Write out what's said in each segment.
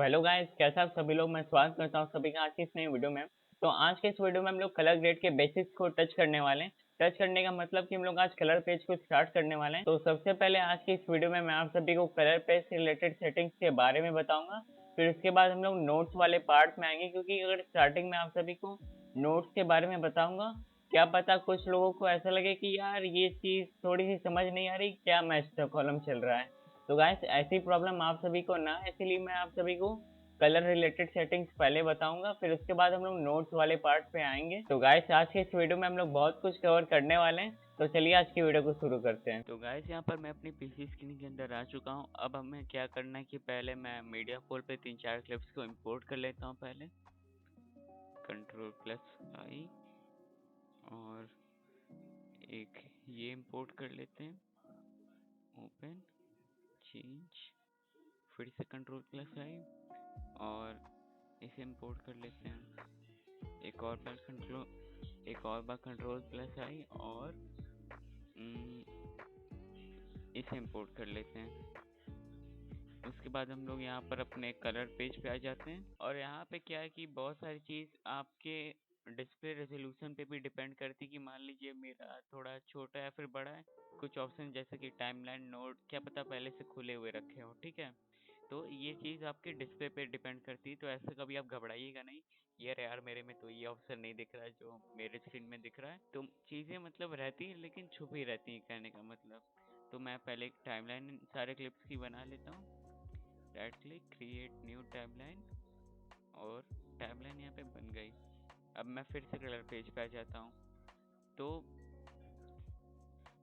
Hello guys, कैसे आप सभी लोग। मैं स्वागत करता हूँ सभी का आज की इस नई वीडियो में। तो आज के इस वीडियो में हम लोग कलर ग्रेड के बेसिक्स को टच करने वाले हैं। टच करने का मतलब कि हम लोग आज कलर पेज को स्टार्ट करने वाले हैं। तो सबसे पहले आज की इस वीडियो में मैं आप सभी को कलर पेज से रिलेटेड सेटिंग्स के बारे में बताऊंगा। फिर उसके बाद हम लोग नोट्स वाले पार्ट में आएंगे, क्योंकि अगर स्टार्टिंग में आप सभी को नोट्स के बारे में बताऊंगा, क्या पता कुछ लोगों को ऐसा लगे कि यार ये चीज़ थोड़ी सी समझ नहीं आ रही, क्या मैच कॉलम चल रहा है। तो गाइस ऐसी प्रॉब्लम आप सभी को ना, इसलिए मैं आप सभी को कलर रिलेटेड सेटिंग्स पहले बताऊंगा, फिर उसके बाद हम लोग नोट्स वाले पार्ट पे आएंगे। तो गाइस आज के इस वीडियो में हम लोग बहुत कुछ कवर करने वाले हैं, तो चलिए आज की वीडियो को शुरू करते हैं। तो गाइस यहाँ पर मैं अपनी पीसी स्क्रीन के अंदर आ चुका हूँ। अब हमें क्या करना है कि पहले मैं मीडिया पोल पे 3-4 क्लिप्स को इंपोर्ट कर लेता हूँ। पहले Ctrl+I और एक ये इंपोर्ट कर लेते हैं, ओपन, चेंज, फिर से Ctrl+I और इसे इंपोर्ट कर लेते हैं। एक और बार Ctrl+I और इसे इंपोर्ट कर लेते हैं। उसके बाद हम लोग यहाँ पर अपने कलर पेज पे आ जाते हैं, और यहाँ पे क्या है कि बहुत सारी चीज़ आपके डिस्प्ले रेजोल्यूशन पे भी डिपेंड करती है कि मान लीजिए मेरा थोड़ा छोटा है फिर बड़ा है। कुछ ऑप्शन जैसे कि टाइमलाइन नोड क्या पता पहले से खुले हुए रखे हो, ठीक है। तो ये चीज़ आपके डिस्प्ले पे डिपेंड करती है, तो ऐसे कभी आप घबराइएगा नहीं यार मेरे में तो ये ऑप्शन नहीं दिख रहा है जो मेरे स्क्रीन में दिख रहा है। तो चीज़ें मतलब रहती हैं लेकिन छुपी रहती हैं, कहने का मतलब। तो मैं पहले एक टाइमलाइन सारे क्लिप्स की बना लेता हूँ। Right click, create new timeline, और टाइमलाइन यहाँ पे बन गई। अब मैं फिर से कलर पेज पे आ जाता हूँ।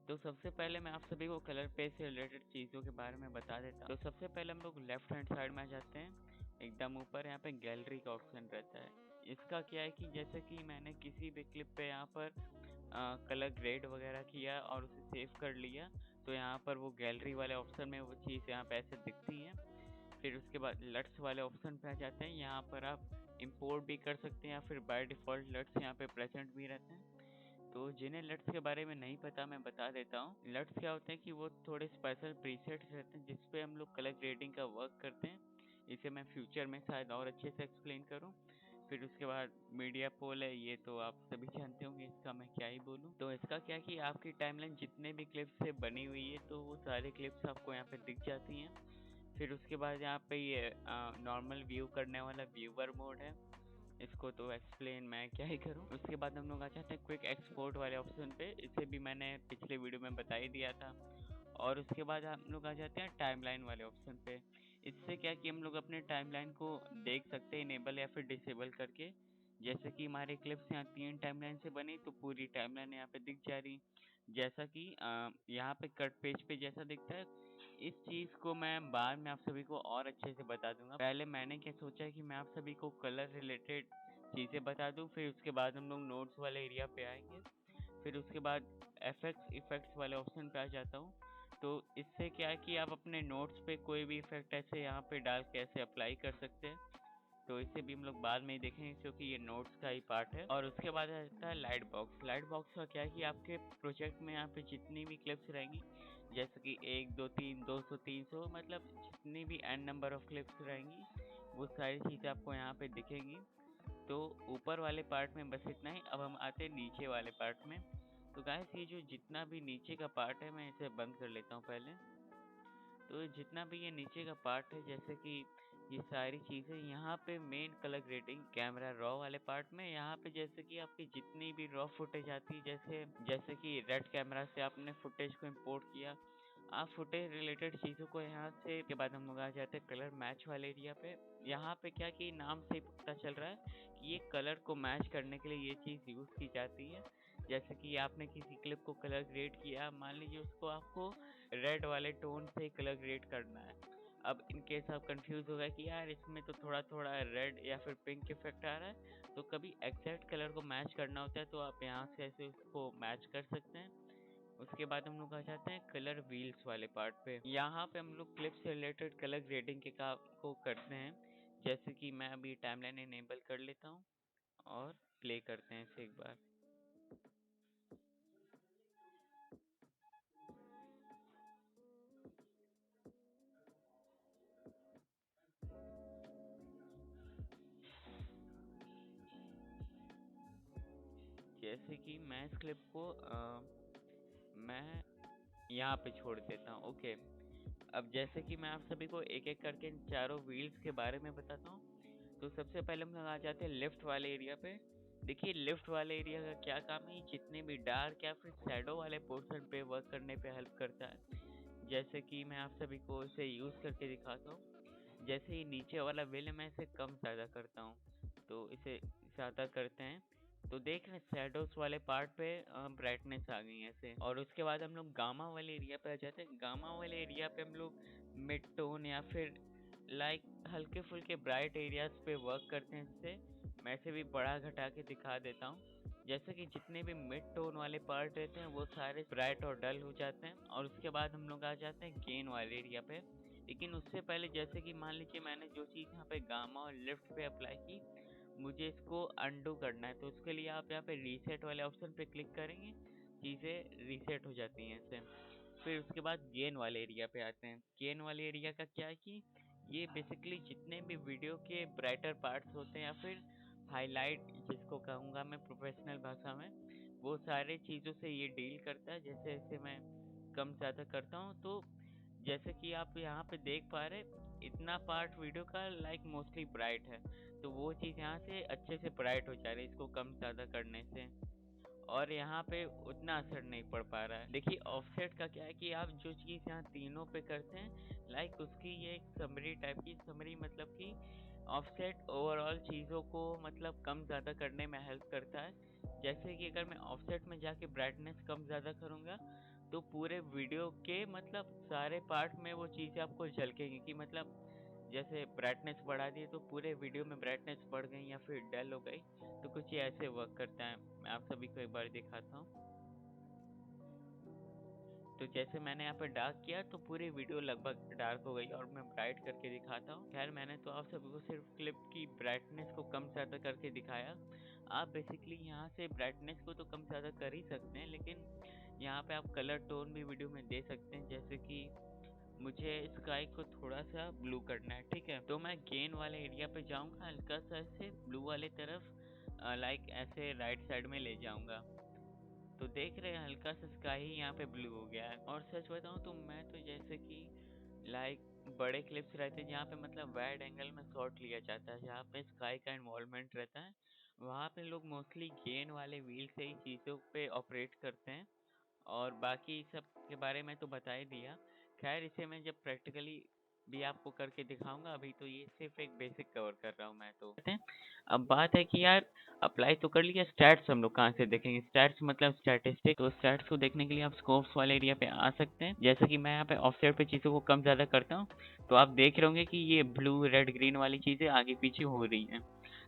तो सबसे पहले मैं आप सभी को कलर पेज से रिलेटेड चीज़ों के बारे में बता देता हूँ। तो सबसे पहले हम लोग लेफ्ट हैंड साइड में आ जाते हैं। एकदम ऊपर यहाँ पे गैलरी का ऑप्शन रहता है। इसका क्या है कि जैसे कि मैंने किसी भी क्लिप पे यहाँ पर कलर ग्रेड वगैरह किया और उसे सेव कर लिया, तो यहाँ पर वो गैलरी वाले ऑप्शन में वो चीज़ यहाँ पे ऐसे दिखती है। फिर उसके बाद लट्स वाले ऑप्शन पे आ जाते हैं। यहाँ पर आप इंपोर्ट भी कर सकते हैं या फिर बाय डिफ़ॉल्ट लट्स यहाँ पे प्रेजेंट भी रहते हैं। तो जिन्हें लट्स के बारे में नहीं पता मैं बता देता हूँ। लट्स क्या होते हैं कि वो थोड़े स्पेशल प्रीसेट्स रहते हैं जिसपे हम लोग कलर ग्रेडिंग का वर्क करते हैं। इसे मैं फ्यूचर में शायद और अच्छे से एक्सप्लेन करूँ। फिर उसके बाद मीडिया पोल है, ये तो आप सभी जानते होंगे, इसका मैं क्या ही बोलूँ। तो इसका क्या कि आपकी टाइमलाइन जितने भी क्लिप्स से बनी हुई है तो वो सारे क्लिप्स आपको यहाँ पे दिख जाती हैं। फिर उसके बाद यहाँ पे ये नॉर्मल व्यू करने वाला व्यूवर मोड है, इसको तो एक्सप्लेन मैं क्या ही करूँ। उसके बाद हम लोग आ जाते हैं क्विक एक्सपोर्ट वाले ऑप्शन पे, इसे भी मैंने पिछले वीडियो में बता ही दिया था। और उसके बाद हम लोग आ जाते हैं टाइमलाइन वाले ऑप्शन पे। इससे क्या कि हम लोग अपने टाइमलाइन को देख सकते हैं इनेबल या फिर डिसेबल करके। जैसे कि हमारे क्लिप्स यहाँ 3 टाइमलाइन से बनी, तो पूरी टाइमलाइन यहाँ पे दिख जा रही। जैसा कि यहाँ पे कट पेज पे जैसा दिखता है। इस चीज़ को मैं बाद में आप सभी को और अच्छे से बता दूंगा। पहले मैंने क्या सोचा है कि मैं आप सभी को कलर रिलेटेड चीज़ें बता दूं, फिर उसके बाद हम लोग नोट्स वाले एरिया पे आएंगे। फिर उसके बाद इफेक्ट्स वाले ऑप्शन पे आ जाता हूँ। तो इससे क्या है कि आप अपने नोट्स पे कोई भी इफेक्ट ऐसे यहाँ पे डाल के ऐसे अप्लाई कर सकते हैं। तो इसे भी हम लोग बाद में ही देखेंगे क्योंकि ये नोट्स का ही पार्ट है। और उसके बाद आता है लाइट बॉक्स। लाइट बॉक्स का क्या है कि आपके प्रोजेक्ट में यहाँ पे जितनी भी क्लिप्स रहेंगी, जैसे कि 1 2 3 200 300, मतलब जितनी भी एन नंबर ऑफ क्लिप्स रहेंगी वो सारी चीज़ें आपको यहाँ पे दिखेंगी। तो ऊपर वाले पार्ट में बस इतना ही। अब हम आते हैं नीचे वाले पार्ट में। तो गाइस ये जो जितना भी नीचे का पार्ट है, मैं इसे बंद कर लेता हूँ पहले। तो जितना भी ये नीचे का पार्ट है, जैसे कि ये सारी चीज़ें यहाँ पे main colour grading camera raw वाले पार्ट में, यहाँ पे जैसे कि आपकी जितनी भी रॉ फुटेज आती है, जैसे कि रेड कैमरा से आपने फुटेज को इंपोर्ट किया, आप फुटेज रिलेटेड चीज़ों को यहाँ से के बाद हम लोग आ जाते हैं कलर मैच वाले एरिया पे। यहाँ पे क्या कि नाम से पता चल रहा है कि ये कलर को मैच करने के लिए ये चीज़ यूज़ की जाती है। जैसे कि आपने किसी क्लिप को कलर ग्रेड किया, मान लीजिए उसको आपको रेड वाले टोन से कलर ग्रेड करना है। अब इन केस आप कंफ्यूज हो गए कि यार इसमें तो थोड़ा थोड़ा रेड या फिर पिंक इफेक्ट आ रहा है, तो कभी एग्जैक्ट कलर को मैच करना होता है तो आप यहाँ से ऐसे उसको मैच कर सकते हैं। उसके बाद हम लोग आ जाते हैं कलर व्हील्स वाले पार्ट पे। यहाँ पे हम लोग क्लिप से रिलेटेड कलर ग्रेडिंग के काम को करते हैं। जैसे कि मैं अभी टाइमलाइन इनेबल कर लेता हूँ और प्ले करते हैं इसे एक बार। जैसे कि मैं इस क्लिप को मैं यहाँ पे छोड़ देता हूँ। ओके, अब जैसे कि मैं आप सभी को एक एक करके इन चारों व्हील्स के बारे में बताता हूँ। तो सबसे पहले हम लोग आ जाते हैं लिफ्ट वाले एरिया पे। देखिए लिफ्ट वाले एरिया का क्या काम है, जितने भी डार्क या फिर शैडो वाले पोर्शन पे वर्क करने पे हेल्प करता है। जैसे कि मैं आप सभी को इसे यूज़ करके दिखाता हूँ। जैसे ये नीचे वाला व्हील है, मैं इसे कम ज़्यादा करता हूँ, तो इसे ज़्यादा करते हैं तो देख रहे हैं शैडोज वाले पार्ट पे ब्राइटनेस आ गई है ऐसे। और उसके बाद हम लोग गामा वाले एरिया पे आ जाते हैं। गामा वाले एरिया पे हम लोग मिड टोन या फिर लाइक हल्के फुल्के ब्राइट एरियाज पे वर्क करते हैं इससे। मैं इसे भी बड़ा घटा के दिखा देता हूँ। जैसे कि जितने भी मिड टोन वाले पार्ट रहते हैं वो सारे ब्राइट और डल हो जाते हैं। और उसके बाद हम लोग आ जाते हैं गेन वाले एरिया पे। लेकिन उससे पहले जैसे कि मान लीजिए मैंने जो चीज़ यहाँ पे गामा और लिफ्ट पे अप्लाई की, मुझे इसको अनडू करना है, तो उसके लिए आप यहाँ पे रीसेट वाले ऑप्शन पे क्लिक करेंगे, चीज़ें रीसेट हो जाती हैं ऐसे। फिर उसके बाद गेन वाले एरिया पे आते हैं। गेन वाले एरिया का क्या है कि ये बेसिकली जितने भी वीडियो के ब्राइटर पार्ट्स होते हैं या फिर हाईलाइट जिसको कहूँगा मैं प्रोफेशनल भाषा में, वो सारे चीज़ों से ये डील करता है। जैसे ऐसे मैं कम ज़्यादा करता हूँ, तो जैसे कि आप यहाँ पे देख पा रहे, इतना पार्ट वीडियो का लाइक मोस्टली ब्राइट है, तो वो चीज़ यहाँ से अच्छे से ब्राइट हो जा रही है इसको कम ज़्यादा करने से। और यहाँ पे उतना असर नहीं पड़ पा रहा है। देखिए ऑफसेट का क्या है कि आप जो चीज़ यहाँ तीनों पे करते हैं, लाइक उसकी ये एक समरी टाइप की, समरी मतलब कि ऑफसेट ओवरऑल चीज़ों को मतलब कम ज़्यादा करने में हेल्प करता है। जैसे कि अगर मैं ऑफसेट में जाके ब्राइटनेस कम ज़्यादा करूँगा, तो पूरे वीडियो के मतलब सारे पार्ट में वो चीज़ें आपको झलकेंगी कि मतलब जैसे ब्राइटनेस बढ़ा दी तो पूरे वीडियो में ब्राइटनेस बढ़ गई या फिर डल हो गई, तो कुछ ये ऐसे वर्क करता है। मैं आप सभी को एक बार दिखाता हूँ। तो जैसे मैंने यहाँ पे डार्क किया तो पूरी वीडियो लगभग डार्क हो गई, और मैं ब्राइट करके दिखाता हूँ। खैर मैंने तो आप सभी को सिर्फ क्लिप की ब्राइटनेस को कम ज़्यादा करके दिखाया। आप बेसिकली यहाँ से ब्राइटनेस को तो कम ज़्यादा कर ही सकते हैं, लेकिन यहाँ पे आप कलर टोन भी वीडियो में दे सकते हैं। जैसे कि मुझे स्काई को थोड़ा सा ब्लू करना है, ठीक है, तो मैं गेन वाले एरिया पे जाऊँगा, हल्का सा ऐसे ब्लू वाले तरफ लाइक ऐसे राइट साइड में ले जाऊँगा, तो देख रहे हैं हल्का सा स्काई ही यहाँ पे ब्लू हो गया है। और सच बताऊँ तो मैं तो जैसे कि लाइक बड़े क्लिप्स रहते हैं जहाँ पे मतलब वाइड एंगल में शॉट लिया जाता है, जहाँ पे स्काई का इन्वॉल्वमेंट रहता है, वहाँ पे लोग मोस्टली गेन वाले व्हील से ही चीज़ों पे ऑपरेट करते हैं। और बाकी सब के बारे में तो बता ही दिया। खैर इसे मैं जब प्रैक्टिकली भी आपको करके दिखाऊंगा, अभी तो ये सिर्फ एक बेसिक कवर कर रहा हूँ मैं तो। अब बात है कि यार अप्लाई तो कर लिया, स्टैट्स हम लोग कहाँ से देखेंगे? स्टैट्स मतलब स्टैटिस्टिक। तो स्टैट्स को देखने के लिए आप स्कोप्स वाले एरिया पे आ सकते हैं। जैसे कि मैं यहाँ पे ऑफसेट पे चीज़ों को कम ज़्यादा करता हूँ, तो आप देख रहे होंगे कि ये ब्लू रेड ग्रीन वाली चीज़ें आगे पीछे हो रही हैं।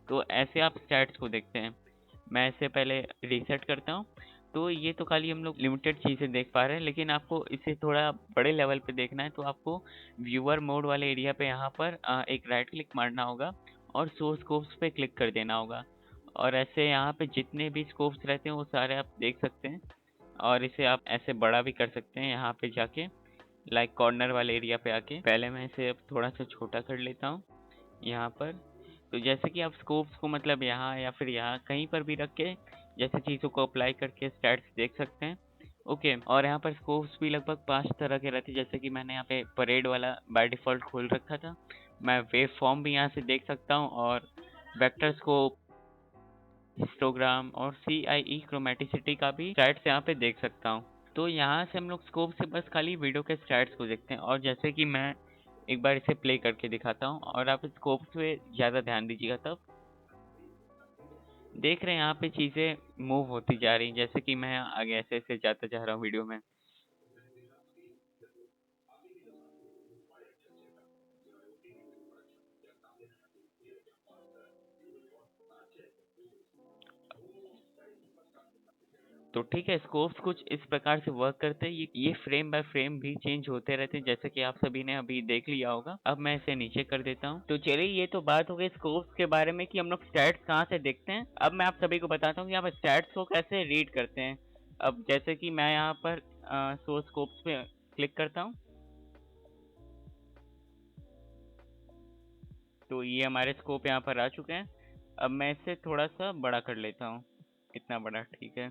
तो ऐसे आप स्टैट्स को देखते हैं। मैं इसे पहले रीसेट करता हूँ। तो ये तो खाली हम लोग लिमिटेड चीज़ें देख पा रहे हैं, लेकिन आपको इसे थोड़ा बड़े लेवल पे देखना है तो आपको व्यूअर मोड वाले एरिया पे यहाँ पर एक राइट क्लिक मारना होगा और शो स्कोप्स पे क्लिक कर देना होगा। और ऐसे यहाँ पे जितने भी स्कोप्स रहते हैं वो सारे आप देख सकते हैं। और इसे आप ऐसे बड़ा भी कर सकते हैं यहाँ पे जाके, लाइक कॉर्नर वाले एरिया पे आके। पहले मैं इसे अब थोड़ा सा छोटा कर लेता हूँ यहाँ पर। तो जैसे कि आप स्कोप्स को मतलब यहाँ या फिर यहाँ कहीं पर भी रख के जैसे चीज़ों को अप्लाई करके स्टैट्स देख सकते हैं। ओके, और यहाँ पर स्कोप्स भी लगभग 5 तरह के रहते हैं। जैसे कि मैंने यहाँ पे परेड वाला बाय डिफ़ॉल्ट खोल रखा था। मैं वेव फॉर्म भी यहाँ से देख सकता हूँ, और वेक्टर स्कोप, हिस्टोग्राम और CIE क्रोमेटिसिटी का भी स्टैट्स यहाँ पे देख सकता हूँ। तो यहाँ से हम लोग स्कोप से बस खाली वीडियो के स्टैट्स को देखते हैं। और जैसे कि मैं एक बार इसे प्ले करके दिखाता हूँ और आप स्कोप पे ज़्यादा ध्यान दीजिएगा, तब देख रहे हैं यहाँ पे चीज़ें मूव होती जा रही हैं। जैसे कि मैं आगे ऐसे ऐसे जाता जा रहा हूँ वीडियो में। तो ठीक है, स्कोप्स कुछ इस प्रकार से वर्क करते हैं। ये फ्रेम बाय फ्रेम भी चेंज होते रहते हैं, जैसे कि आप सभी ने अभी देख लिया होगा। अब मैं इसे नीचे कर देता हूँ। तो चलिए, ये तो बात हो गई स्कोप्स के बारे में कि हम लोग स्टैट्स कहाँ से देखते हैं। अब मैं आप सभी को बताता हूँ कि आप स्टैट्स को कैसे रीड करते हैं। अब जैसे कि मैं यहाँ पर शो स्कोप्स पे क्लिक करता हूँ, तो ये हमारे स्कोप यहाँ पर आ चुके हैं। अब मैं इसे थोड़ा सा बड़ा कर लेता हूँ। इतना बड़ा, ठीक है।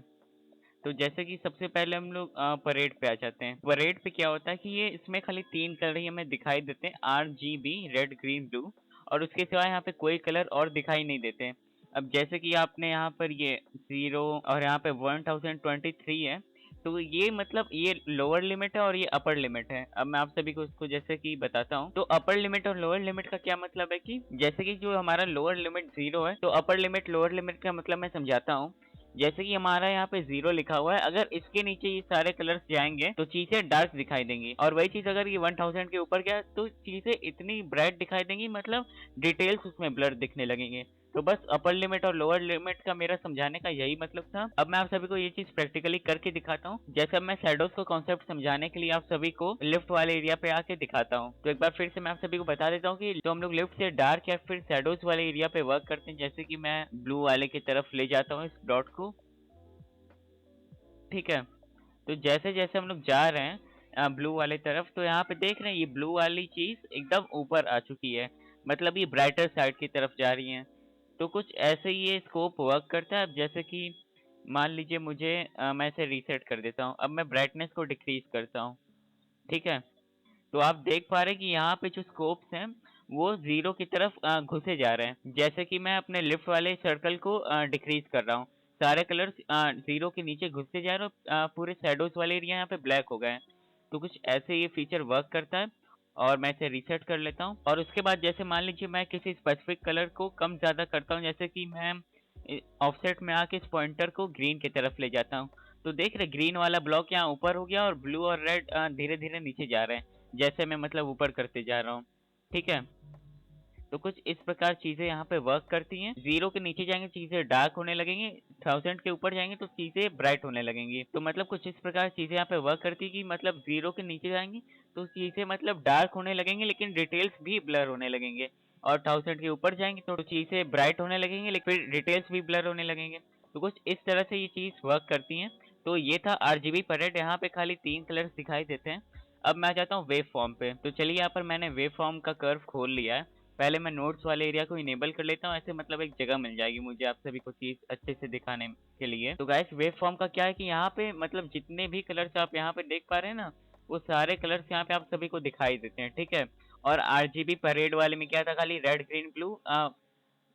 तो जैसे कि सबसे पहले हम लोग परेड पे आ जाते हैं। परेड पे क्या होता है कि ये इसमें खाली 3 कलर ही हमें दिखाई देते हैं, RGB, रेड, ग्रीन, ब्लू, और उसके सिवाय यहाँ पे कोई कलर और दिखाई नहीं देते हैं। अब जैसे कि आपने यहाँ पर ये 0 और यहाँ पे 1023 है, तो ये मतलब ये लोअर लिमिट है और ये अपर लिमिट है। अब मैं आप सभी को इसको जैसे कि बताता हूँ। तो अपर लिमिट और लोअर लिमिट का क्या मतलब है कि जैसे कि जो हमारा लोअर लिमिट 0 है, तो अपर लिमिट लोअर लिमिट का मतलब मैं समझाता हूँ। जैसे कि हमारा यहाँ पे 0 लिखा हुआ है, अगर इसके नीचे ये सारे कलर्स जाएंगे तो चीजें डार्क दिखाई देंगी, और वही चीज अगर ये 1000 के ऊपर गया तो चीजें इतनी ब्राइट दिखाई देंगी, मतलब डिटेल्स उसमें ब्लर दिखने लगेंगे। तो बस अपर लिमिट और लोअर लिमिट का मेरा समझाने का यही मतलब था। अब मैं आप सभी को ये चीज प्रैक्टिकली करके दिखाता हूँ। जैसे अब मैं शैडोज को कॉन्सेप्ट समझाने के लिए आप सभी को लिफ्ट वाले एरिया पे आके दिखाता हूँ। तो एक बार फिर से मैं आप सभी को बता देता हूँ कि जो हम लोग लिफ्ट से डार्क या फिर शैडोज वाले एरिया पे वर्क करते हैं, जैसे कि मैं ब्लू वाले की तरफ ले जाता हूँ इस डॉट को, ठीक है। तो जैसे जैसे हम लोग जा रहे हैं ब्लू वाले तरफ, तो यहाँ पे देख रहे हैं ये ब्लू वाली चीज एकदम ऊपर आ चुकी है, मतलब ये ब्राइटर साइड की तरफ जा रही है। तो कुछ ऐसे ही ये स्कोप वर्क करता है। अब जैसे कि मान लीजिए मुझे मैं इसे रीसेट कर देता हूँ। अब मैं ब्राइटनेस को डिक्रीज करता हूँ, ठीक है। तो आप देख पा रहे हैं कि यहाँ पे जो स्कोप्स हैं वो 0 की तरफ घुसे जा रहे हैं। जैसे कि मैं अपने लेफ्ट वाले सर्कल को डिक्रीज कर रहा हूँ, सारे कलर्स 0 के नीचे घुसते जा रहे हैं, और पूरे शैडोज वाले एरिया यहाँ पे ब्लैक हो गए हैं। तो कुछ ऐसे ये फीचर वर्क करता है। और मैं इसे रीसेट कर लेता हूँ, और उसके बाद जैसे मान लीजिए मैं किसी स्पेसिफिक कलर को कम ज्यादा करता हूँ, जैसे कि मैं ऑफसेट में आके इस पॉइंटर को ग्रीन की तरफ ले जाता हूँ। तो देख रहे ग्रीन वाला ब्लॉक यहाँ ऊपर हो गया और ब्लू और रेड धीरे धीरे नीचे जा रहे हैं, जैसे मैं मतलब ऊपर करते जा रहा हूँ, ठीक है। तो कुछ इस प्रकार चीजें यहाँ पे वर्क करती हैं। 0 के नीचे जाएंगे चीजें डार्क होने लगेंगी, 1000 के ऊपर जाएंगे तो चीजें ब्राइट होने लगेंगी। तो मतलब कुछ इस प्रकार चीजें यहाँ पे वर्क करती है कि मतलब 0 के नीचे जाएंगी तो चीजें मतलब डार्क होने लगेंगी, लेकिन डिटेल्स भी ब्लर होने लगेंगे, और 1000 के ऊपर जाएंगे तो चीजें ब्राइट होने लगेंगी, लेकिन डिटेल्स भी ब्लर होने लगेंगे। तो कुछ इस तरह से ये चीज वर्क करती है। तो ये था RGB परेड, यहाँ पे खाली 3 कलर्स दिखाई देते हैं। अब मैं आ जाता हूँ वेव फॉर्म पे। तो चलिए यहाँ पर मैंने वेव फॉर्म का कर्व खोल लिया है। पहले मैं नोट्स वाले एरिया को इनेबल कर लेता हूँ, ऐसे मतलब एक जगह मिल जाएगी मुझे आप सभी को चीज अच्छे से दिखाने के लिए। तो गाइस वेव फॉर्म का क्या है कि यहाँ पे मतलब जितने भी कलर्स आप यहाँ पे देख पा रहे हैं ना, वो सारे कलर्स यहाँ पे आप सभी को दिखाई देते हैं, ठीक है। और RGB परेड वाले में क्या था, खाली रेड, ग्रीन, ब्लू,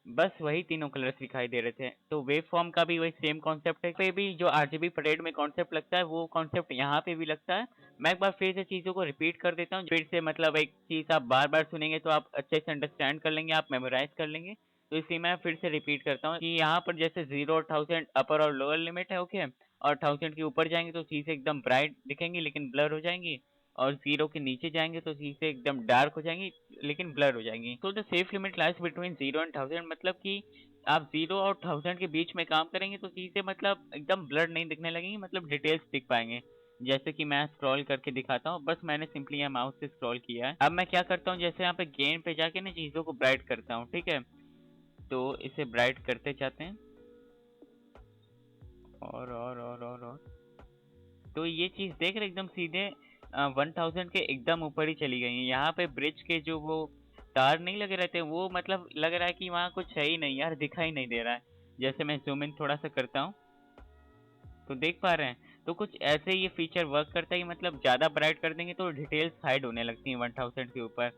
बस वही तीनों कलर्स दिखाई दे रहे थे। तो वेव फॉर्म का भी वही सेम कॉन्सेप्ट है, पे भी जो RGB परेड में कॉन्सेप्ट लगता है वो कॉन्सेप्ट यहाँ पे भी लगता है। मैं एक बार फिर से चीजों को रिपीट कर देता हूँ, फिर से मतलब एक चीज आप बार बार सुनेंगे तो आप अच्छे से अंडरस्टैंड कर लेंगे, आप मेमोराइज कर लेंगे। तो इसलिए मैं फिर से रिपीट करता हूँ कि यहाँ पर जैसे 0 और 1000 अपर और लोअर लिमिट है, ओके। और 1000 के ऊपर जाएंगे तो चीजें एकदम ब्राइट दिखेंगी लेकिन ब्लर हो जाएंगी, और 0 के नीचे जाएंगे तो चीजें एकदम डार्क हो जाएंगी लेकिन ब्लर हो जाएंगी। तो the safe limit lies between 0 and 1000, मतलब कि आप 0 और 1000 के बीच में काम करेंगे तो चीजें मतलब एकदम ब्लर नहीं दिखने लगेंगी, मतलब डिटेल्स दिख पाएंगे। जैसे कि मैं स्क्रॉल करके दिखाता हूँ, बस मैंने सिंपली यहाँ माउस से स्क्रॉल किया है। अब मैं क्या करता हूँ, जैसे यहाँ पे गेम पे जाके ना चीजों को ब्राइट करता हूँ, ठीक है। तो इसे ब्राइट करते जाते हैं, और तो ये चीज देख रहे एकदम सीधे 1000 के एकदम ऊपर ही चली गई है। यहाँ पे ब्रिज के जो वो तार नहीं लगे रहते, वो मतलब लग रहा है कि वहाँ कुछ है ही नहीं यार, दिखाई नहीं दे रहा है। जैसे मैं जूम इन थोड़ा सा करता हूँ तो देख पा रहे हैं। तो कुछ ऐसे ये फीचर वर्क करता है कि मतलब ज्यादा ब्राइट कर देंगे तो डिटेल्स हाइड होने लगती हैं 1000 के ऊपर।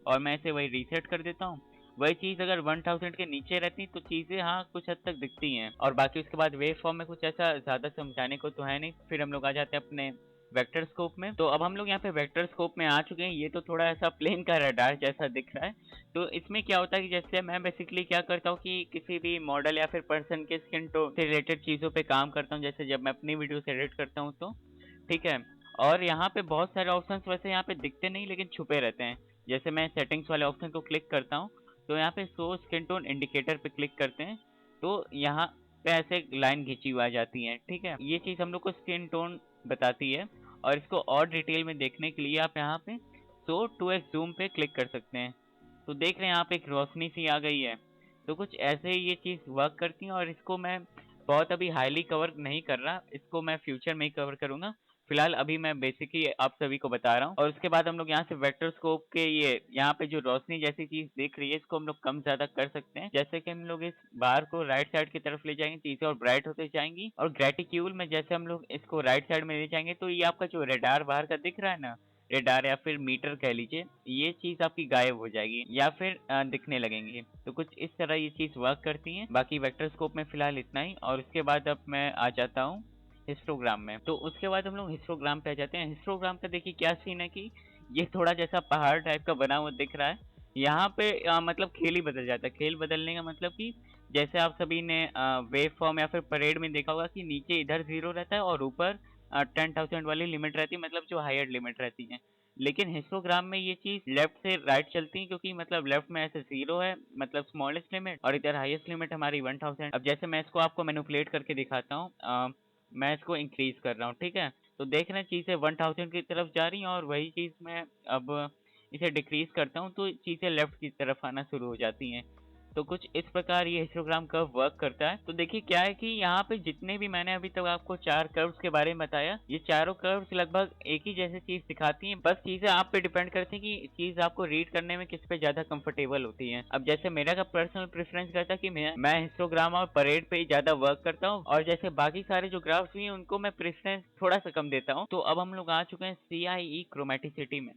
और मैं इसे वही रीसेट कर देता हूँ। वही चीज अगर 1000 के नीचे रहती तो चीजें हाँ कुछ हद तक दिखती हैं। और बाकी उसके बाद वेव फॉर्म में कुछ ऐसा ज्यादा समझाने को तो है नहीं। फिर हम लोग आ जाते हैं अपने वेक्टर स्कोप में। तो अब हम लोग यहाँ पे वेक्टर स्कोप में आ चुके हैं। ये तो थोड़ा ऐसा प्लेन का रडार जैसा दिख रहा है। तो इसमें क्या होता है कि जैसे मैं बेसिकली क्या करता हूँ कि किसी भी मॉडल या फिर पर्सन के स्किन टोन से रिलेटेड चीजों पे काम करता हूँ, जैसे जब मैं अपनी वीडियो से एडिट करता हूँ तो, ठीक है। और यहाँ पे बहुत सारे ऑप्शंस वैसे यहाँ पे दिखते नहीं लेकिन छुपे रहते हैं। जैसे मैं सेटिंग्स वाले ऑप्शन को क्लिक करता हूँ तो यहाँ पे शो स्किन टोन इंडिकेटर पे क्लिक करते हैं तो यहाँ पे ऐसे लाइन खींची हुई आ जाती है, ठीक है। ये चीज हम लोग को स्किन टोन बताती है। और इसको और डिटेल में देखने के लिए आप यहाँ पे शो 2x जूम पे क्लिक कर सकते हैं। तो देख रहे हैं यहाँ पे एक रोशनी सी आ गई है। तो कुछ ऐसे ही ये चीज वर्क करती है। और इसको मैं बहुत अभी हाईली कवर नहीं कर रहा, इसको मैं फ्यूचर में ही कवर करूंगा। फिलहाल अभी मैं बेसिकली आप सभी को बता रहा हूँ। और उसके बाद हम लोग यहाँ से वेक्टर स्कोप के ये यहाँ पे जो रोशनी जैसी चीज दिख रही है इसको हम लोग कम ज्यादा कर सकते हैं। जैसे कि हम लोग इस बार को राइट साइड की तरफ ले जाएंगे, चीजें और ब्राइट होते जाएंगी। और ग्रेटिक्यूल में जैसे हम लोग इसको राइट साइड में ले जाएंगे तो ये आपका जो रेडार बाहर का दिख रहा है ना, रेडार या फिर मीटर कह लीजिए, ये चीज आपकी गायब हो जाएगी या फिर दिखने लगेंगी। तो कुछ इस तरह ये चीज वर्क करती है। बाकी वेक्टर स्कोप में फिलहाल इतना ही। और उसके बाद अब मैं आ जाता हूँ हिस्टोग्राम में। तो उसके बाद हम लोग हिस्टोग्राम पे आ जाते हैं। हिस्टोग्राम का देखिए क्या सीन है कि ये थोड़ा जैसा पहाड़ टाइप का बना हुआ दिख रहा है। यहाँ पे मतलब खेल ही बदल जाता है। खेल बदलने का मतलब कि जैसे आप सभी ने वेव फॉर्म या फिर परेड में देखा होगा कि नीचे इधर 0 रहता है और ऊपर 10,000 वाली लिमिट रहती है, मतलब जो हायर लिमिट रहती है। लेकिन हिस्टोग्राम में ये चीज लेफ्ट से राइट चलती है, क्योंकि मतलब लेफ्ट में ऐसे 0 है मतलब स्मॉलेस्ट लिमिट, और इधर हाईएस्ट लिमिट हमारी 1000। अब जैसे मैं इसको आपको मैनिपुलेट करके दिखाता हूँ, मैं इसको इंक्रीज कर रहा हूँ, ठीक है। तो देख रहे हैं चीजें 1000 की तरफ जा रही हैं, और वही चीज मैं अब इसे डिक्रीज करता हूँ तो चीजें लेफ्ट की तरफ आना शुरू हो जाती हैं। तो कुछ इस प्रकार ये हिस्टोग्राम कर्व वर्क करता है। तो देखिए क्या है कि यहाँ पे जितने भी मैंने अभी तक आपको 4 कर्व्स के बारे में बताया, ये चारों कर्व्स लगभग एक ही जैसी चीज दिखाती हैं। बस चीजें आप पे डिपेंड करती हैं कि चीज आपको रीड करने में किस पे ज्यादा कंफर्टेबल होती है। अब जैसे मेरा का पर्सनल प्रेफरेंस रहता है कि मैं हिस्टोग्राम और परेड पे ही ज्यादा वर्क करता हूँ, और जैसे बाकी सारे जो ग्राफ्स भी हैं उनको मैं प्रेफरेंस थोड़ा सा कम देता हूँ। तो अब हम लोग आ चुके हैं CIE क्रोमेटिसिटी में।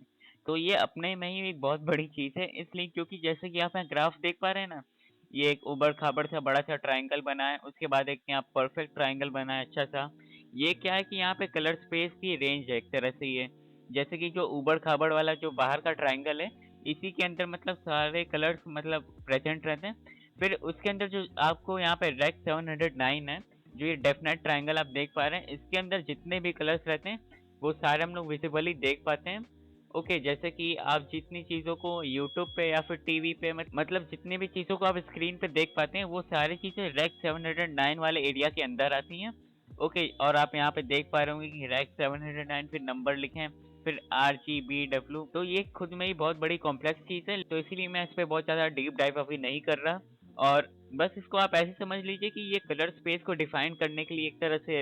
तो ये अपने में ही एक बहुत बड़ी चीज है, इसलिए क्योंकि जैसे कि आप यहाँ ग्राफ देख पा रहे हैं ना, ये एक उबड़ खाबड़ सा बड़ा सा ट्राइंगल बना है, उसके बाद एक यहाँ परफेक्ट ट्राइंगल बना है अच्छा सा। ये क्या है कि यहाँ पे कलर स्पेस की रेंज है एक तरह से। ये जैसे कि जो उबड़ खाबड़ वाला जो बाहर का ट्राइंगल है, इसी के अंदर मतलब सारे कलर्स मतलब प्रेजेंट रहते हैं। फिर उसके अंदर जो आपको यहाँ पे रेक 709 है, जो ये डेफिनेट ट्राइंगल आप देख पा रहे हैं, इसके अंदर जितने भी कलर्स रहते हैं वो सारे हम लोग विजिबली देख पाते हैं। ओके, जैसे कि आप जितनी चीज़ों को यूट्यूब पे या फिर टीवी पे मतलब जितनी भी चीज़ों को आप स्क्रीन पे देख पाते हैं वो सारी चीज़ें रैक 709 वाले एरिया के अंदर आती हैं। ओके, और आप यहाँ पे देख पा रहे होंगे कि रैक 709 फिर नंबर लिखे हैं, फिर RGBW। तो ये खुद में ही बहुत बड़ी कॉम्प्लेक्स चीज़ है, तो इसीलिए मैं इस पे बहुत ज़्यादा डीप डाइव अभी नहीं कर रहा। और बस इसको आप ऐसे समझ लीजिए कि ये कलर स्पेस को डिफाइन करने के लिए एक तरह से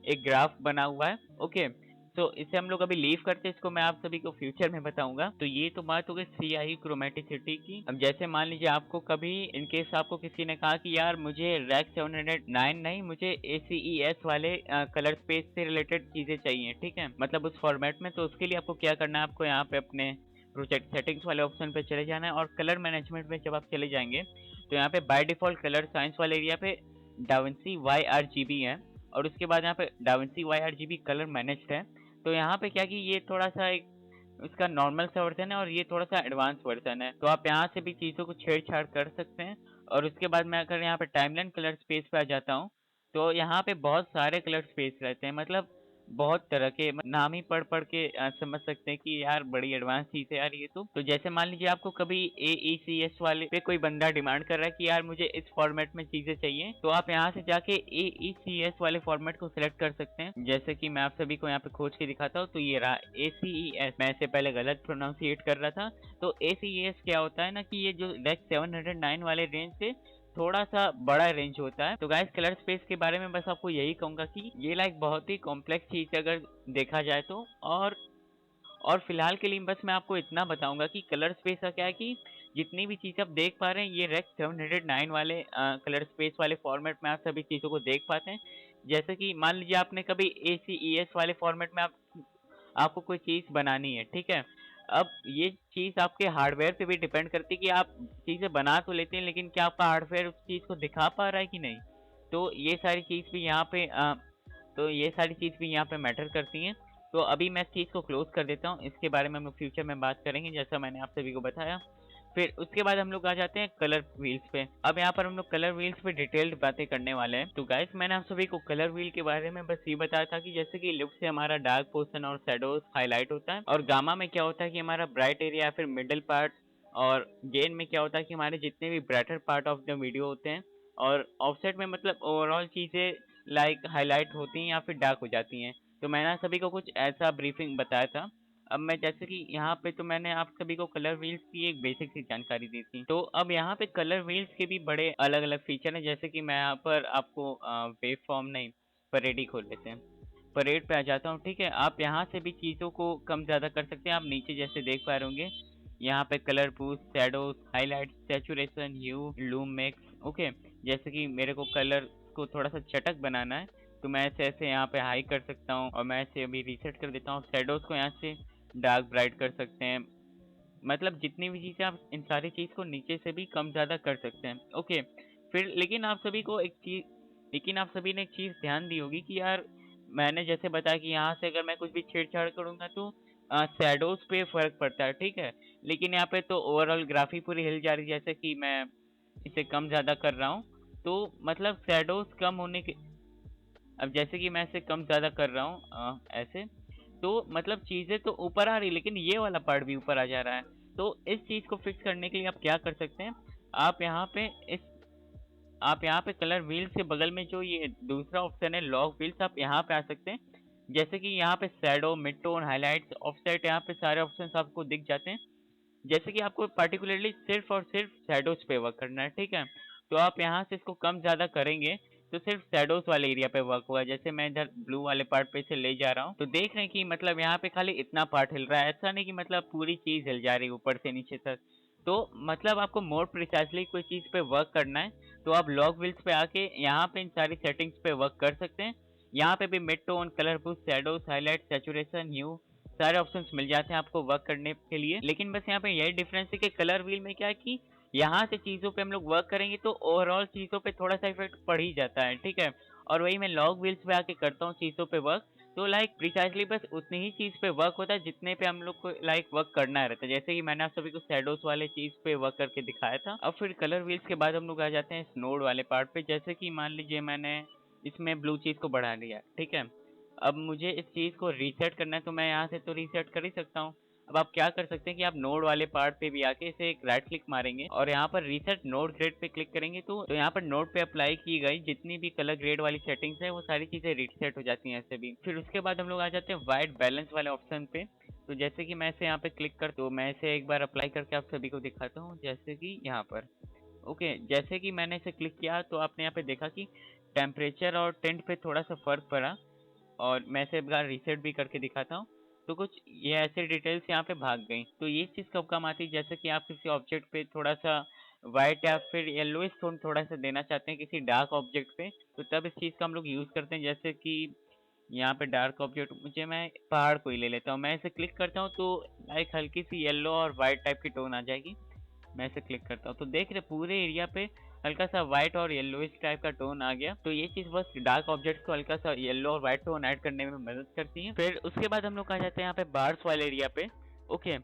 एक ग्राफ बना हुआ है। ओके, तो इसे हम लोग अभी लीव करते हैं, इसको मैं आप सभी को फ्यूचर में बताऊंगा। तो ये तो बात हो गई CIE क्रोमेटिसिटी की। अब जैसे मान लीजिए आपको कभी इनकेस आपको किसी ने कहा कि यार मुझे रैक 709 नहीं, मुझे ACES वाले कलर स्पेस से रिलेटेड चीजें चाहिए, ठीक है, मतलब उस फॉर्मेट में। तो उसके लिए आपको क्या करना है, आपको यहाँ पे अपने प्रोजेक्ट सेटिंग्स वाले ऑप्शन पे चले जाना है, और कलर मैनेजमेंट में जब आप चले जाएंगे तो यहाँ पे बाय डिफॉल्ट कलर साइंस वाले एरिया पे डाविंसी YRGB है, और उसके बाद यहाँ पे डाविंसी YRGB कलर मैनेज्ड है। तो यहाँ पे क्या कि ये थोड़ा सा एक इसका नॉर्मल सा वर्जन है और ये थोड़ा सा एडवांस वर्जन है, तो आप यहाँ से भी चीज़ों को छेड़छाड़ कर सकते हैं। और उसके बाद मैं अगर यहाँ पे टाइमलाइन कलर स्पेस पे आ जाता हूँ, तो यहाँ पे बहुत सारे कलर स्पेस रहते हैं, मतलब बहुत तरह के, नाम ही पढ़ पढ़ के समझ सकते हैं कि यार बड़ी एडवांस चीज़ है यार ये तो जैसे मान लीजिए आपको कभी AECS वाले पे कोई बंदा डिमांड कर रहा है कि यार मुझे इस फॉर्मेट में चीज़ें चाहिए, तो आप यहाँ से जाके AECS वाले फॉर्मेट को सिलेक्ट कर सकते हैं। जैसे कि मैं आप सभी को यहाँ पे खोज के दिखाता हूँ, तो ये रहा ACES। मैं इससे पहले गलत प्रोनाउंसिएट कर रहा था। तो ACES क्या होता है ना कि ये जो रैक 709 वाले रेंज से थोड़ा सा बड़ा रेंज होता है। तो गाइस कलर स्पेस के बारे में बस आपको यही कहूंगा कि ये लाइक बहुत ही कॉम्प्लेक्स चीज है अगर देखा जाए तो। और फिलहाल के लिए बस मैं आपको इतना बताऊंगा कि कलर स्पेस का क्या है कि जितनी भी चीज़ आप देख पा रहे हैं ये रेक 709 वाले कलर स्पेस वाले फॉर्मेट में आप सभी चीज़ों को देख पाते हैं। जैसे कि मान लीजिए आपने कभी ACES वाले फॉर्मेट में आपको कोई चीज़ बनानी है, ठीक है। अब ये चीज़ आपके हार्डवेयर पे भी डिपेंड करती है कि आप चीज़ें बना तो लेते हैं, लेकिन क्या आपका हार्डवेयर उस चीज़ को दिखा पा रहा है कि नहीं। तो ये सारी चीज़ भी यहाँ पे मैटर करती हैं। तो अभी मैं इस चीज़ को क्लोज कर देता हूँ, इसके बारे में हम लोग फ्यूचर में बात करेंगे जैसा मैंने आप सभी को बताया। फिर उसके बाद हम लोग आ जाते हैं कलर व्हील्स पे। अब यहाँ पर हम लोग कलर व्हील्स पे डिटेल्ड बातें करने वाले हैं। तो गाइस मैंने आप सभी को कलर व्हील के बारे में बस ये बताया था कि जैसे कि लेफ्ट से हमारा डार्क पोर्शन और शैडोज हाईलाइट होता है, और गामा में क्या होता है कि हमारा ब्राइट एरिया या फिर मिडिल पार्ट, और गेन में क्या होता है कि हमारे जितने भी brighter part of the video होते हैं, और ऑफसेट में मतलब ओवरऑल चीज़ें लाइक हाईलाइट होती हैं या फिर डार्क हो जाती हैं। तो मैंने सभी को कुछ ऐसा ब्रीफिंग बताया था। अब मैं जैसे कि यहाँ पे तो मैंने आप सभी को कलर व्हील्स की एक बेसिक सी जानकारी दी थी। तो अब यहाँ पे कलर व्हील्स के भी बड़े अलग अलग फीचर हैं। जैसे कि मैं यहाँ पर आपको वेव फॉर्म नहीं, परेड ही खोल लेते हैं। परेड पे आ जाता हूँ, ठीक है। आप यहाँ से भी चीज़ों को कम ज़्यादा कर सकते हैं। आप नीचे जैसे देख पा रहे होंगे, यहाँ पे colour boost, shadows, highlight, saturation, hue, loom mix, okay. जैसे कि मेरे को कलर को थोड़ा सा चटक बनाना है, तो मैं ऐसे ऐसे यहाँ पे हाई कर सकता हूँ, और मैं ऐसे अभी रीसेट कर देता हूँ। शैडोज को यहाँ से डार्क ब्राइट कर सकते हैं। मतलब जितनी भी चीज़ें, आप इन सारी चीज़ को नीचे से भी कम ज़्यादा कर सकते हैं, ओके। फिर लेकिन आप सभी ने एक चीज़ ध्यान दी होगी कि यार, मैंने जैसे बताया कि यहाँ से अगर मैं कुछ भी छेड़छाड़ करूँगा तो शैडोज पे फर्क पड़ता है, ठीक है। लेकिन यहाँ पे तो ओवरऑल ग्राफी पूरी हिल जा रही है, जैसे कि मैं इसे कम ज़्यादा कर रहा हूँ, तो मतलब शैडोज कम होने के, अब जैसे कि मैं इसे कम ज़्यादा कर रहा हूँ ऐसे, तो मतलब चीज़ें तो ऊपर आ रही, लेकिन ये वाला पार्ट भी ऊपर आ जा रहा है। तो इस चीज़ को फिक्स करने के लिए आप क्या कर सकते हैं, आप यहाँ पे इस आप यहाँ पे कलर व्हील्स के बगल में जो ये दूसरा ऑप्शन है लॉक व्हील्स, आप यहाँ पे आ सकते हैं। जैसे कि यहाँ पे shadow, mid tone, highlights, offset, यहाँ पे सारे ऑप्शंस आपको दिख जाते हैं। जैसे कि आपको पार्टिकुलरली सिर्फ और सिर्फ शैडोज पे वर्क करना है, ठीक है। तो आप यहाँ से इसको कम ज़्यादा करेंगे तो सिर्फ शैडोज वाले एरिया पे वर्क होगा। जैसे मैं इधर ब्लू वाले पार्ट पे इसे ले जा रहा हूँ, तो देख रहे हैं कि मतलब यहाँ पे खाली इतना पार्ट हिल रहा है, ऐसा नहीं कि मतलब पूरी चीज़ हिल जा रही है ऊपर से नीचे तक। तो मतलब आपको मोर प्रिसाइजली कोई चीज़ पे वर्क करना है, तो आप लॉग व्हील्स पे आके यहाँ पे इन सारी सेटिंग्स पे वर्क कर सकते हैं। यहाँ पे भी mid tone, colour boost, shadows, highlight, saturation, hue, सारे ऑप्शंस मिल जाते हैं आपको वर्क करने के लिए। लेकिन बस यहाँ पे यही डिफरेंस है कि कलर व्हील में क्या है कि यहाँ से चीज़ों पे हम लोग वर्क करेंगे तो ओवरऑल चीज़ों पे थोड़ा सा इफेक्ट पड़ ही जाता है, ठीक है। और वही मैं लॉग व्हील्स पे आके करता हूँ चीज़ों पे वर्क, तो लाइक प्रिसाइजली बस उतनी ही चीज़ पे वर्क होता है जितने पे हम लोग को लाइक वर्क करना रहता है। जैसे कि मैंने आप सभी को शैडोज वाले चीज़ पे वर्क करके दिखाया था। अब फिर कलर व्हील्स के बाद हम लोग आ जाते हैं स्नोड वाले पार्ट पे। जैसे कि मान लीजिए मैंने इसमें ब्लू चीज़ को बढ़ा दिया, ठीक है। अब मुझे इस चीज़ को रीसेट करना है, तो मैं यहाँ से तो रीसेट कर ही सकता हूँ। अब आप क्या कर सकते हैं कि आप नोड वाले पार्ट पे भी आके इसे एक राइट क्लिक मारेंगे और यहाँ पर reset node grade pay click करेंगे, तो यहाँ पर नोड पे अप्लाई की गई जितनी भी कलर ग्रेड वाली सेटिंग्स है वो सारी चीज़ें रीसेट हो जाती हैं ऐसे भी। फिर उसके बाद हम लोग आ जाते हैं वाइट बैलेंस वाले ऑप्शन पे। तो जैसे कि मैं इसे यहाँ पे क्लिक कर, तो मैं इसे एक बार अप्लाई करके आप सभी को दिखाता हूँ। जैसे कि यहाँ पर ओके, जैसे कि मैंने इसे क्लिक किया तो आपने यहाँ पे देखा कि टेम्परेचर और टेंट पे थोड़ा सा फर्क पड़ा, और मैं इसे एक बार रीसेट भी करके दिखाता हूँ। तो कुछ ये ऐसे डिटेल्स यहाँ पे भाग गई। तो ये चीज़ कब काम आती है, जैसे कि आप किसी ऑब्जेक्ट पे थोड़ा सा वाइट या फिर येलोइश टोन थोड़ा सा देना चाहते हैं किसी डार्क ऑब्जेक्ट पे, तो तब इस चीज़ का हम लोग यूज़ करते हैं। जैसे कि यहाँ पे डार्क ऑब्जेक्ट मुझे, मैं पहाड़ को ही ले लेता हूँ, मैं इसे क्लिक करता हूँ तो एक हल्की सी येलो और वाइट टाइप की टोन आ जाएगी। मैं इसे क्लिक करता हूँ तो देख रहे पूरे एरिया पे हल्का सा व्हाइट और येलोइश टाइप का टोन आ गया। तो ये चीज़ बस डार्क ऑब्जेक्ट्स को हल्का सा येलो और व्हाइट टोन ऐड करने में मदद करती है। फिर उसके बाद हम लोग आ जाते हैं यहाँ पे बार्स वाले एरिया पे। ओके,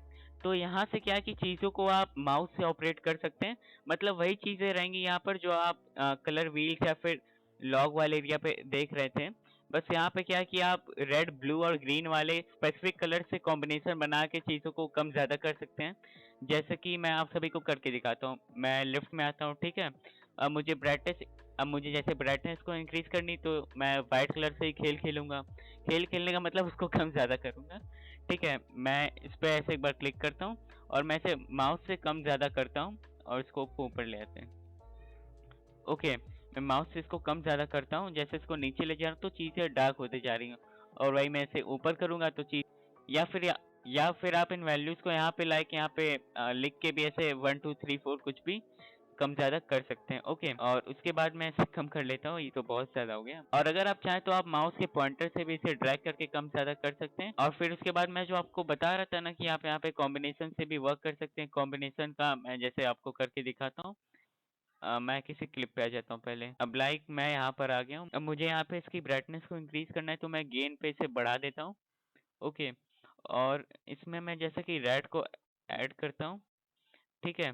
तो यहाँ से क्या है कि चीज़ों को आप माउस से ऑपरेट कर सकते हैं। मतलब वही चीज़ें रहेंगी यहाँ पर जो आप कलर व्हील्स या फिर लॉग वाले एरिया पे देख रहे थे। बस यहाँ पे क्या है कि आप रेड, ब्लू और ग्रीन वाले स्पेसिफिक कलर से कॉम्बिनेशन बना के चीज़ों को कम ज़्यादा कर सकते हैं। जैसे कि मैं आप सभी को करके दिखाता हूँ। मैं लेफ्ट में आता हूँ, ठीक है। अब मुझे जैसे ब्राइटनेस को इंक्रीज करनी, तो मैं वाइट कलर से ही खेल खेलूंगा। खेल खेलने का मतलब उसको कम ज़्यादा करूंगा, ठीक है। मैं इस पे ऐसे एक बार क्लिक करता हूँ और मैं इसे माउस से कम ज़्यादा करता हूँ और इसको ऊपर ले आते हैं। ओके, मैं माउस से इसको कम ज़्यादा करता हूँ। जैसे इसको नीचे ले जा रहा हूँ तो चीज़ें डार्क होते जा रही हैं, और वही मैं इसे ऊपर करूँगा तो चीज़, या फिर आप इन वैल्यूज़ को यहाँ पे लाइक यहाँ पे लिख के भी ऐसे 1 2 3 4 कुछ भी कम ज़्यादा कर सकते हैं। ओके, और उसके बाद मैं इसे कम कर लेता हूँ, ये तो बहुत ज़्यादा हो गया। और अगर आप चाहें तो आप माउस के पॉइंटर से भी इसे ड्रैग करके कम ज़्यादा कर सकते हैं। और फिर उसके बाद मैं जो आपको बता रहा था ना कि आप यहाँ पे कॉम्बिनेशन से भी वर्क कर सकते हैं। कॉम्बिनेशन का मैं जैसे आपको करके दिखाता हूँ। मैं किसी क्लिप पे आ जाता हूँ पहले। अब लाइक मैं यहाँ पर आ गया हूँ। अब मुझे यहाँ पे इसकी ब्राइटनेस को इंक्रीज करना है, तो मैं गेन पे इसे बढ़ा देता हूँ। ओके, और इसमें मैं जैसे कि रेड को ऐड करता हूँ, ठीक है।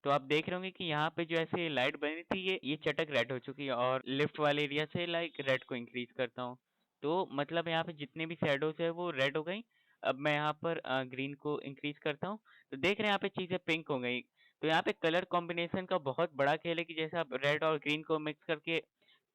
तो आप देख रहे होंगे कि यहाँ पे जो ऐसे लाइट बनी थी ये चटक रेड हो चुकी है, और लेफ्ट वाले एरिया से लाइक रेड को इंक्रीज करता हूँ, तो मतलब यहाँ पे जितने भी शेडोज है वो रेड हो गई। अब मैं यहाँ पर ग्रीन को इंक्रीज करता हूँ, तो देख रहे हैं यहाँ पे चीजें पिंक हो गई। तो यहाँ पे कलर कॉम्बिनेशन का बहुत बड़ा खेल है कि जैसे आप रेड और ग्रीन को मिक्स करके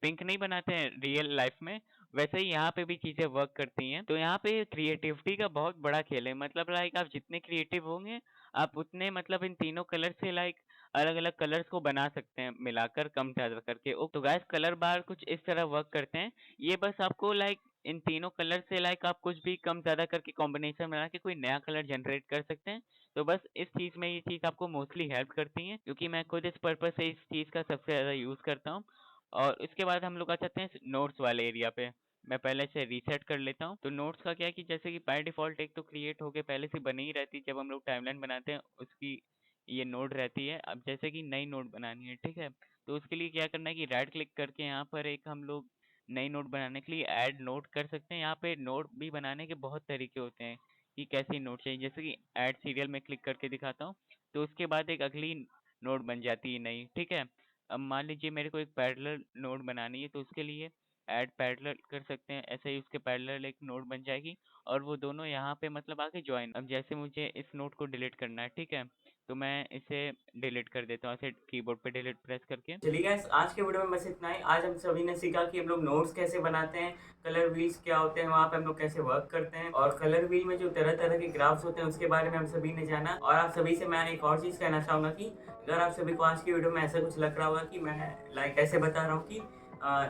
पिंक नहीं बनाते हैं रियल लाइफ में, वैसे ही यहाँ पे भी चीजें वर्क करती हैं। तो यहाँ पे क्रिएटिविटी का बहुत बड़ा खेल है। मतलब लाइक आप जितने क्रिएटिव होंगे, आप उतने मतलब इन तीनों कलर से लाइक अलग अलग कलर्स को बना सकते हैं मिलाकर कम ज़्यादा करके। तो गाइस कलर बार कुछ इस तरह वर्क करते हैं। ये बस आपको लाइक इन तीनों कलर से लाइक आप कुछ भी कम ज़्यादा करके कॉम्बिनेशन बना के कोई नया कलर जनरेट कर सकते हैं। तो बस इस चीज़ में ये चीज़ आपको मोस्टली हेल्प करती है, क्योंकि मैं खुद इस पर्पज़ से इस चीज़ का सबसे ज़्यादा यूज़ करता हूँ। और इसके बाद हम लोग आ जाते हैं नोट्स वाले एरिया पे। मैं पहले से रीसेट कर लेता हूँ। तो नोट्स का क्या है कि जैसे कि बाय डिफ़ॉल्ट एक तो क्रिएट होके पहले से बनी ही रहती है, जब हम लोग टाइमलाइन बनाते हैं उसकी ये नोड रहती है। अब जैसे कि नई नोड बनानी है, ठीक है? तो उसके लिए क्या करना है कि राइट क्लिक करके यहाँ पर एक हम लोग नई नोड बनाने के लिए ऐड नोड कर सकते हैं। यहाँ पे नोड भी बनाने के बहुत तरीके होते हैं कि कैसी नोड चाहिए। जैसे कि ऐड सीरियल में क्लिक करके दिखाता हूँ, तो उसके बाद एक अगली नोड बन जाती है नई, ठीक है? अब मान लीजिए मेरे को एक पैरेलल नोड बनानी है, तो उसके लिए ऐड पैरेलल कर सकते हैं। ऐसे ही उसके पैरेलल एक नोड बन जाएगी और वो दोनों यहाँ पे मतलब आके जॉइन। अब जैसे मुझे इस नोड को डिलीट करना है, ठीक है? तो मैं इसे डिलीट कर देता हूँ ऐसे कीबोर्ड पे डिलीट प्रेस करके। चलिए गाइस, आज के वीडियो में बस इतना ही। आज हम सभी ने सीखा कि हम लोग नोट्स कैसे बनाते हैं, कलर व्हील्स क्या होते हैं, वहाँ पे हम लोग कैसे वर्क करते हैं, और कलर व्हील में जो तरह तरह के ग्राफ्स होते हैं उसके बारे में हम सभी ने जाना। और आप सभी से मैं एक और चीज़ कहना चाहूँगा कि अगर आप सभी को आज की वीडियो में ऐसा कुछ लग रहा होगा कि मैं लाइक ऐसे बता रहा हूँ कि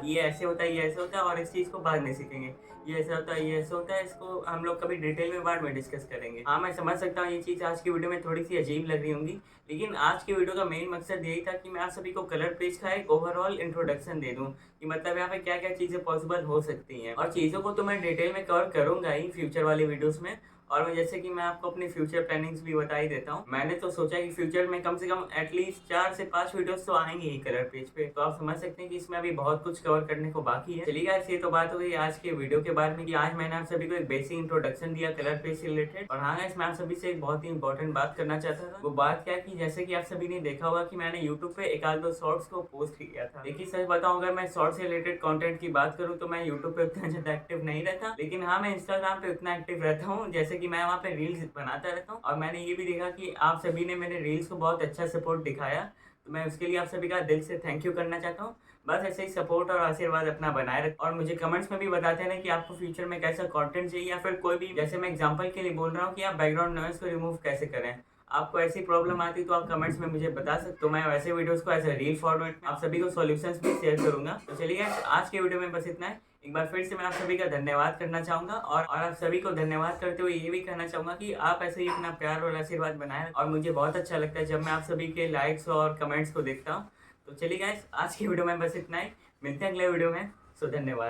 ये ऐसे होता है, ये ऐसे होता है, और इस चीज़ को बाद में सीखेंगे, ये ऐसा होता है, ये ऐसा होता है, इसको हम लोग कभी डिटेल में बाद में डिस्कस करेंगे। हाँ, मैं समझ सकता हूँ ये चीज़ आज की वीडियो में थोड़ी सी अजीब लग रही होंगी, लेकिन आज की वीडियो का मेन मकसद यही था कि मैं आप सभी को कलर पेज का एक ओवरऑल इंट्रोडक्शन दे दूं कि मतलब यहाँ पे क्या क्या चीज़ें पॉसिबल हो सकती हैं। और चीज़ों को तो मैं डिटेल में कवर करूंगा ही फ्यूचर वाले वीडियोस में। और मैं जैसे कि मैं आपको अपनी फ्यूचर प्लानिंग्स भी बता ही देता हूँ। मैंने तो सोचा कि फ्यूचर में कम से कम एटलीस्ट 4 से 5 वीडियोस तो आएंगे ही कलर पेज पे। तो आप समझ सकते हैं कि इसमें अभी बहुत कुछ कवर करने को बाकी है। चलिए गाइस, ये तो बात हो गई आज के वीडियो के बारे में कि आज मैंने आप सभी को एक बेसिक इंट्रोडक्शन दिया कलर पेज से रिलेटेड। और हाँ गाइस, मैं आप सभी से एक बहुत ही इंपॉर्टेंट बात करना चाहता था। वो बात क्या कि जैसे कि आप सभी ने देखा होगा कि मैंने यूट्यूब पे एक आध दो शॉर्ट्स को पोस्ट किया था। देखिए सच बताऊं, अगर मैं शॉर्ट्स से रिलेटेड कंटेंट की बात करूं तो मैं यूट्यूब पे उतना ज्यादा एक्टिव नहीं रहता, लेकिन हाँ मैं इंस्टाग्राम पे उतना एक्टिव रहता हूँ। जैसे कि मैं वहाँ पे रील्स बनाता रहता हूँ, और मैंने ये भी देखा कि आप सभी ने मेरे रील्स को बहुत अच्छा सपोर्ट दिखाया। तो मैं उसके लिए आप सभी का दिल से थैंक यू करना चाहता हूँ। बस ऐसे ही सपोर्ट और आशीर्वाद अपना बनाए रखें, और मुझे कमेंट्स में भी बताते रहना कि आपको फ्यूचर में कैसा कंटेंट चाहिए, या फिर कोई भी, जैसे मैं एग्जांपल के लिए बोल रहा हूँ कि आप बैकग्राउंड नॉइज को रिमूव कैसे करें। आपको ऐसी प्रॉब्लम आती तो आप कमेंट्स में मुझे बता सकते हो। तो मैं वैसे वीडियोस को ऐसे रील फॉर्मेट में आप सभी को सॉल्यूशंस भी शेयर करूंगा। तो चलिए आज के वीडियो में बस इतना है। एक बार फिर से मैं आप सभी का धन्यवाद करना चाहूंगा, और आप सभी को धन्यवाद करते हुए ये भी कहना चाहूंगा कि आप ऐसे ही अपना प्यार और आशीर्वाद बनाएं। और मुझे बहुत अच्छा लगता है जब मैं आप सभी के लाइक्स और कमेंट्स को देखता हूँ। तो चलिए गाइस, आज की वीडियो में बस इतना ही। मिलते हैं अगले वीडियो में। सो धन्यवाद।